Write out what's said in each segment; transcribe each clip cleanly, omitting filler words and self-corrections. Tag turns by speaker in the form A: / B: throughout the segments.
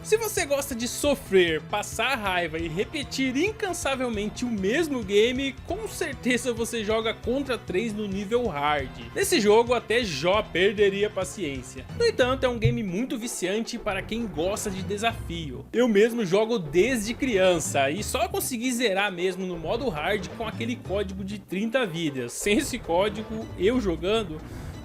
A: Se você gosta de sofrer, passar raiva e repetir incansavelmente o mesmo game, com certeza você joga Contra 3 no nível hard. Nesse jogo até Jó perderia a paciência. No entanto, é um game muito viciante para quem gosta de desafio. Eu mesmo jogo desde criança e só consegui zerar mesmo no modo hard com aquele código de 30 vidas. Sem esse código, eu jogando,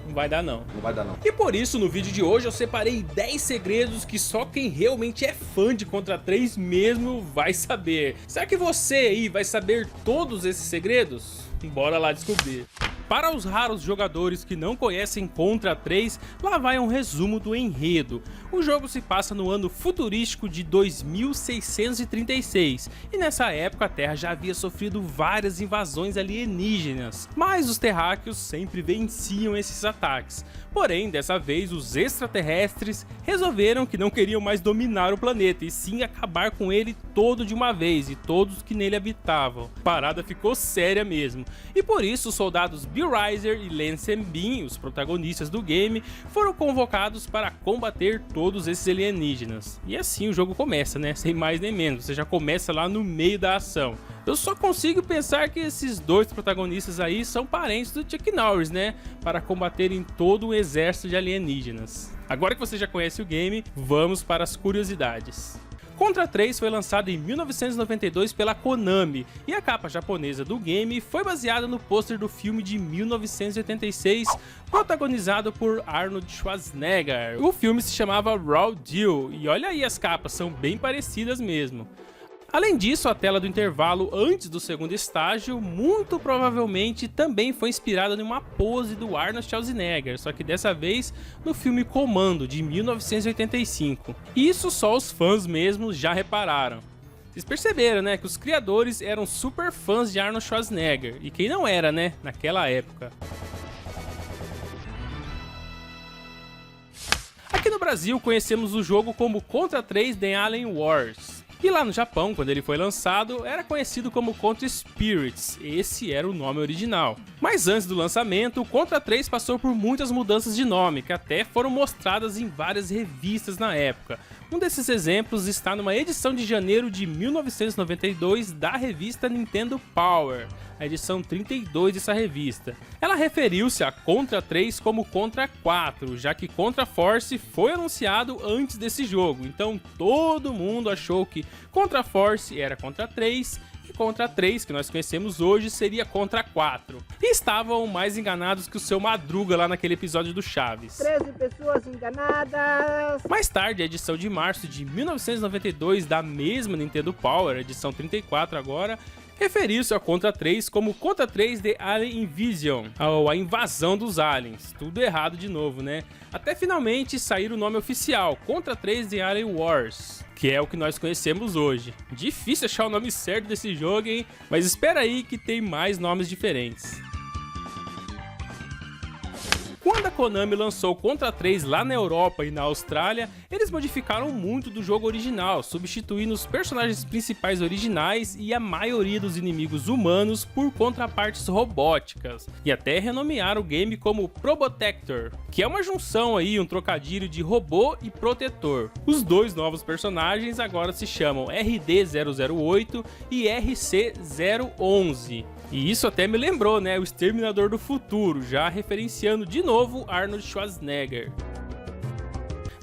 A: não vai dar não.
B: Não vai dar não.
A: E por isso no vídeo de hoje eu separei 10 segredos que só quem realmente é fã de Contra 3 mesmo vai saber. Será que você aí vai saber todos esses segredos? Bora lá descobrir. Para os raros jogadores que não conhecem Contra 3, lá vai um resumo do enredo. O jogo se passa no ano futurístico de 2636 e nessa época a Terra já havia sofrido várias invasões alienígenas, mas os terráqueos sempre venciam esses ataques. Porém, dessa vez os extraterrestres resolveram que não queriam mais dominar o planeta e sim acabar com ele todo de uma vez e todos que nele habitavam. A parada ficou séria mesmo, e por isso os soldados Bill Rizer e Lance Bean, os protagonistas do game, foram convocados para combater todos esses alienígenas. E assim o jogo começa, né? Sem mais nem menos, você já começa lá no meio da ação. Eu só consigo pensar que esses dois protagonistas aí são parentes do Chuck Norris, né? Para combaterem todo o exército de alienígenas. Agora que você já conhece o game, vamos para as curiosidades. Contra 3 foi lançado em 1992 pela Konami, e a capa japonesa do game foi baseada no pôster do filme de 1986, protagonizado por Arnold Schwarzenegger. O filme se chamava Raw Deal, e olha aí as capas, são bem parecidas mesmo. Além disso, a tela do intervalo antes do segundo estágio muito provavelmente também foi inspirada em uma pose do Arnold Schwarzenegger, só que dessa vez no filme Comando, de 1985. Isso só os fãs mesmo já repararam. Vocês perceberam, né, que os criadores eram super fãs de Arnold Schwarzenegger, e quem não era, né, naquela época. Aqui no Brasil conhecemos o jogo como Contra 3 The Alien Wars. E lá no Japão, quando ele foi lançado, era conhecido como Contra Spirits, esse era o nome original. Mas antes do lançamento, o Contra 3 passou por muitas mudanças de nome, que até foram mostradas em várias revistas na época. Um desses exemplos está numa edição de janeiro de 1992 da revista Nintendo Power, a edição 32 dessa revista. Ela referiu-se a Contra 3 como Contra 4, já que Contra Force foi anunciado antes desse jogo, então todo mundo achou que Contra Force era Contra 3 e Contra 3, que nós conhecemos hoje, seria Contra 4. E estavam mais enganados que o seu Madruga lá naquele episódio do Chaves.
C: 13 pessoas enganadas.
A: Mais tarde, a edição de março de 1992 da mesma Nintendo Power, edição 34 agora, referiu-se a Contra 3 como Contra 3 The Alien Invasion, ou a invasão dos aliens. Tudo errado de novo, né? Até finalmente sair o nome oficial, Contra 3 The Alien Wars, que é o que nós conhecemos hoje. Difícil achar o nome certo desse jogo, hein? Mas espera aí que tem mais nomes diferentes. Quando a Konami lançou Contra 3 lá na Europa e na Austrália, eles modificaram muito do jogo original, substituindo os personagens principais originais e a maioria dos inimigos humanos por contrapartes robóticas, e até renomearam o game como Probotector, que é uma junção aí, um trocadilho de robô e protetor. Os dois novos personagens agora se chamam RD-008 e RC-011. E isso até me lembrou, né, o Exterminador do Futuro, já referenciando de novo Arnold Schwarzenegger.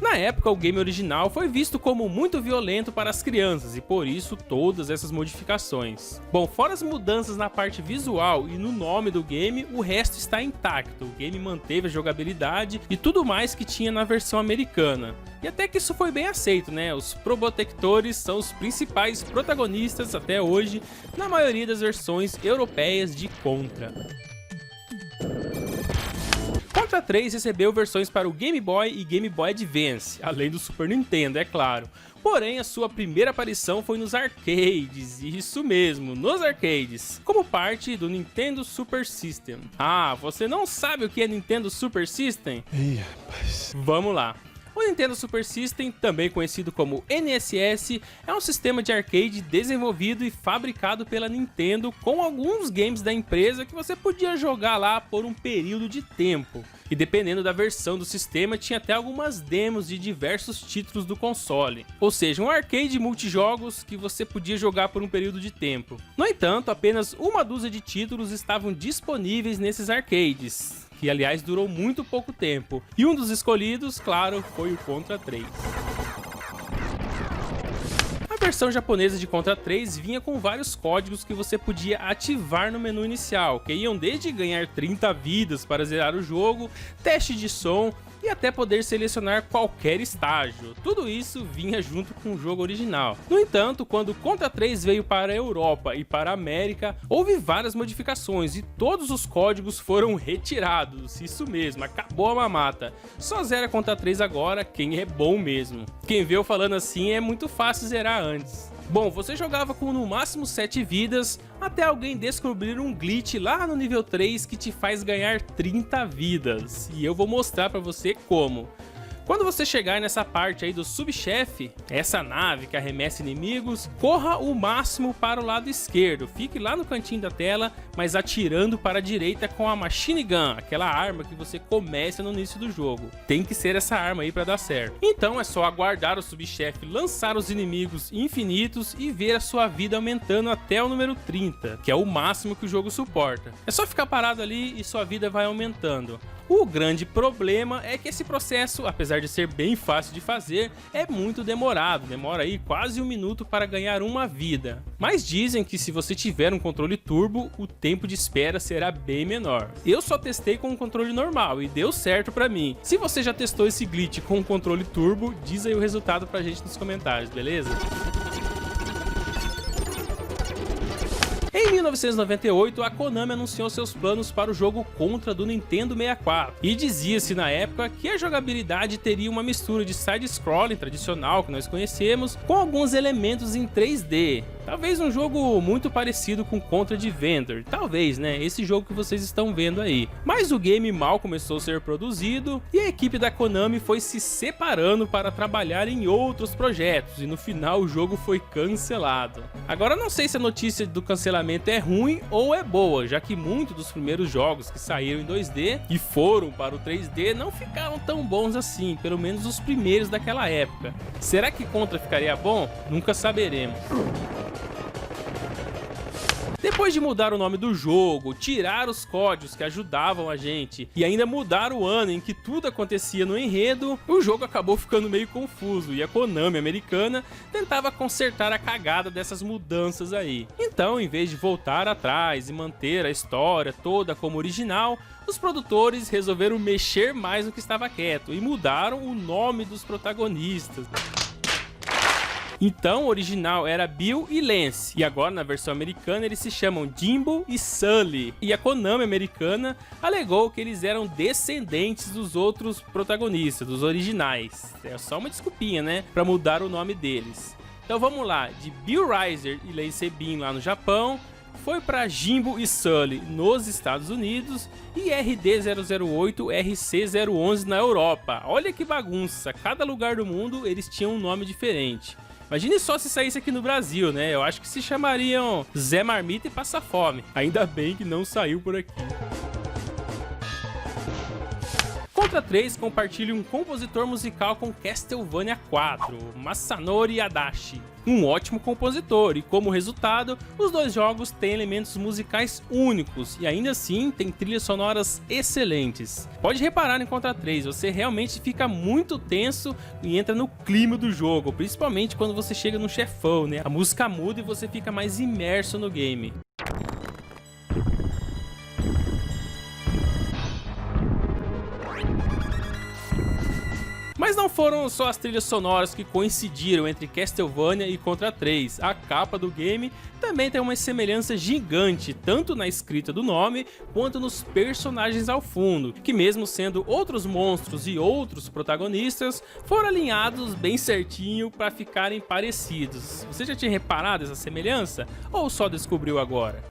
A: Na época, o game original foi visto como muito violento para as crianças e por isso todas essas modificações. Bom, fora as mudanças na parte visual e no nome do game, o resto está intacto. O game manteve a jogabilidade e tudo mais que tinha na versão americana. E até que isso foi bem aceito, né? Os Probotectores são os principais protagonistas até hoje na maioria das versões europeias de Contra. Contra 3 recebeu versões para o Game Boy e Game Boy Advance, além do Super Nintendo, é claro. Porém, a sua primeira aparição foi nos arcades, isso mesmo, nos arcades, como parte do Nintendo Super System. Ah, você não sabe o que é Nintendo Super System?
B: Ih, rapaz.
A: Vamos lá. O O Nintendo Super System, também conhecido como NSS, é um sistema de arcade desenvolvido e fabricado pela Nintendo com alguns games da empresa que você podia jogar lá por um período de tempo. E dependendo da versão do sistema, tinha até algumas demos de diversos títulos do console. Ou seja, um arcade multijogos que você podia jogar por um período de tempo. No entanto, apenas uma dúzia de títulos estavam disponíveis nesses arcades, que aliás durou muito pouco tempo. E um dos escolhidos, claro, foi o Contra 3. A versão japonesa de Contra 3 vinha com vários códigos que você podia ativar no menu inicial, que iam desde ganhar 30 vidas para zerar o jogo, teste de som e até poder selecionar qualquer estágio. Tudo isso vinha junto com o jogo original. No entanto, quando Contra 3 veio para a Europa e para a América, houve várias modificações e todos os códigos foram retirados. Isso mesmo, acabou a mamata. Só zera Contra 3 agora quem é bom mesmo. Quem vê eu falando assim é muito fácil zerar antes. Bom, você jogava com no máximo 7 vidas, até alguém descobrir um glitch lá no nível 3 que te faz ganhar 30 vidas. E eu vou mostrar pra você como. Quando você chegar nessa parte aí do subchefe, essa nave que arremessa inimigos, corra o máximo para o lado esquerdo, fique lá no cantinho da tela, mas atirando para a direita com a Machine Gun, aquela arma que você começa no início do jogo. Tem que ser essa arma aí para dar certo. Então é só aguardar o subchefe lançar os inimigos infinitos e ver a sua vida aumentando até o número 30, que é o máximo que o jogo suporta. É só ficar parado ali e sua vida vai aumentando. O grande problema é que esse processo, apesar de ser bem fácil de fazer, é muito demorado, demora aí quase 1 minuto para ganhar uma vida. Mas dizem que se você tiver um controle turbo, o tempo de espera será bem menor. Eu só testei com um controle normal e deu certo pra mim. Se você já testou esse glitch com um controle turbo, diz aí o resultado pra gente nos comentários, beleza? Em 1998, a Konami anunciou seus planos para o jogo Contra do Nintendo 64, e dizia-se na época que a jogabilidade teria uma mistura de side-scrolling tradicional que nós conhecemos, com alguns elementos em 3D. Talvez um jogo muito parecido com Contra de Vendor, talvez, né, esse jogo que vocês estão vendo aí. Mas o game mal começou a ser produzido e a equipe da Konami foi se separando para trabalhar em outros projetos e no final o jogo foi cancelado. Agora não sei se a notícia do cancelamento é ruim ou é boa, já que muitos dos primeiros jogos que saíram em 2D e foram para o 3D não ficaram tão bons assim, pelo menos os primeiros daquela época. Será que Contra ficaria bom? Nunca saberemos. Depois de mudar o nome do jogo, tirar os códigos que ajudavam a gente e ainda mudar o ano em que tudo acontecia no enredo, o jogo acabou ficando meio confuso e a Konami americana tentava consertar a cagada dessas mudanças aí. Então, em vez de voltar atrás e manter a história toda como original, os produtores resolveram mexer mais no que estava quieto e mudaram o nome dos protagonistas. Então o original era Bill e Lance, e agora na versão americana eles se chamam Jimbo e Sully. E a Konami americana alegou que eles eram descendentes dos outros protagonistas, dos originais. É só uma desculpinha, né, pra mudar o nome deles. Então vamos lá, de Bill Riser e Lance Bean lá no Japão, foi para Jimbo e Sully nos Estados Unidos e RD008 RC011 na Europa. Olha que bagunça, cada lugar do mundo eles tinham um nome diferente. Imagine só se saísse aqui no Brasil, né? Eu acho que se chamariam Zé Marmita e Passa Fome. Ainda bem que não saiu por aqui. Contra 3 compartilha um compositor musical com Castlevania 4, Masanori Adachi. Um ótimo compositor e, como resultado, os dois jogos têm elementos musicais únicos e ainda assim tem trilhas sonoras excelentes. Pode reparar em Contra 3, você realmente fica muito tenso e entra no clima do jogo, principalmente quando você chega no chefão, né? A música muda e você fica mais imerso no game. Mas não foram só as trilhas sonoras que coincidiram entre Castlevania e Contra 3. A capa do game também tem uma semelhança gigante, tanto na escrita do nome, quanto nos personagens ao fundo, que mesmo sendo outros monstros e outros protagonistas, foram alinhados bem certinho para ficarem parecidos. Você já tinha reparado essa semelhança? Ou só descobriu agora?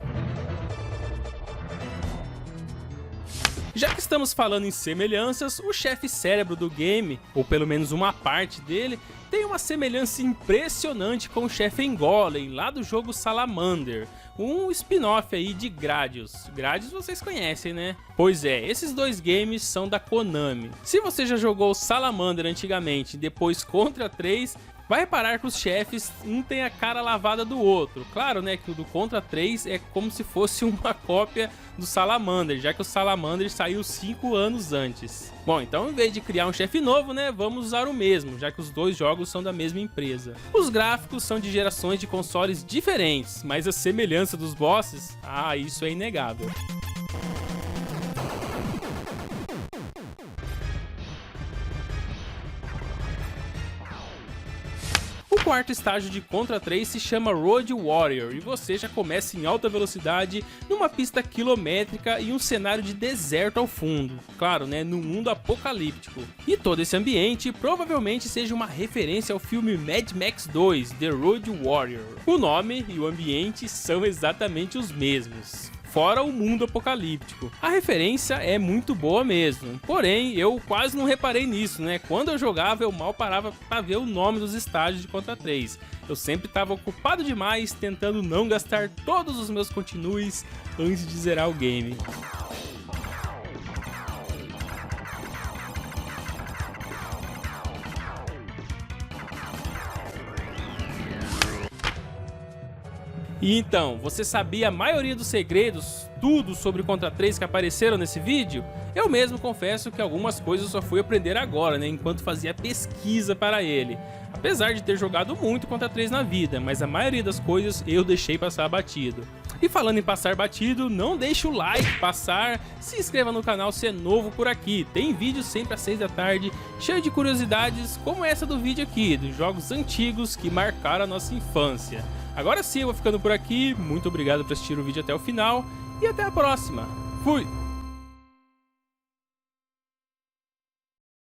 A: Já que estamos falando em semelhanças, o chefe cérebro do game, ou pelo menos uma parte dele, tem uma semelhança impressionante com o chefe Golem, lá do jogo Salamander, um spin-off aí de Gradius. Gradius vocês conhecem, né? Pois é, esses dois games são da Konami. Se você já jogou Salamander antigamente e depois Contra 3, vai reparar que os chefes, um tem a cara lavada do outro. Claro, né, que o do Contra 3 é como se fosse uma cópia do Salamander, já que o Salamander saiu 5 anos antes. Bom, então em vez de criar um chefe novo, né, vamos usar o mesmo, já que os dois jogos são da mesma empresa. Os gráficos são de gerações de consoles diferentes, mas a semelhança dos bosses, isso é inegável. O quarto estágio de Contra 3 se chama Road Warrior e você já começa em alta velocidade numa pista quilométrica e um cenário de deserto ao fundo, claro, né, num mundo apocalíptico. E todo esse ambiente provavelmente seja uma referência ao filme Mad Max 2, The Road Warrior. O nome e o ambiente são exatamente os mesmos, fora o mundo apocalíptico. A referência é muito boa mesmo, porém eu quase não reparei nisso, né? Quando eu jogava eu mal parava para ver o nome dos estágios de Contra 3. Eu sempre estava ocupado demais tentando não gastar todos os meus continues antes de zerar o game. E então, você sabia a maioria dos segredos, tudo sobre Contra 3 que apareceram nesse vídeo? Eu mesmo confesso que algumas coisas eu só fui aprender agora, né, enquanto fazia pesquisa para ele. Apesar de ter jogado muito Contra 3 na vida, mas a maioria das coisas eu deixei passar batido. E falando em passar batido, não deixe o like passar, se inscreva no canal se é novo por aqui. Tem vídeo sempre às 6 da tarde, cheio de curiosidades como essa do vídeo aqui, dos jogos antigos que marcaram a nossa infância. Agora sim eu vou ficando por aqui, muito obrigado por assistir o vídeo até o final e até a próxima. Fui!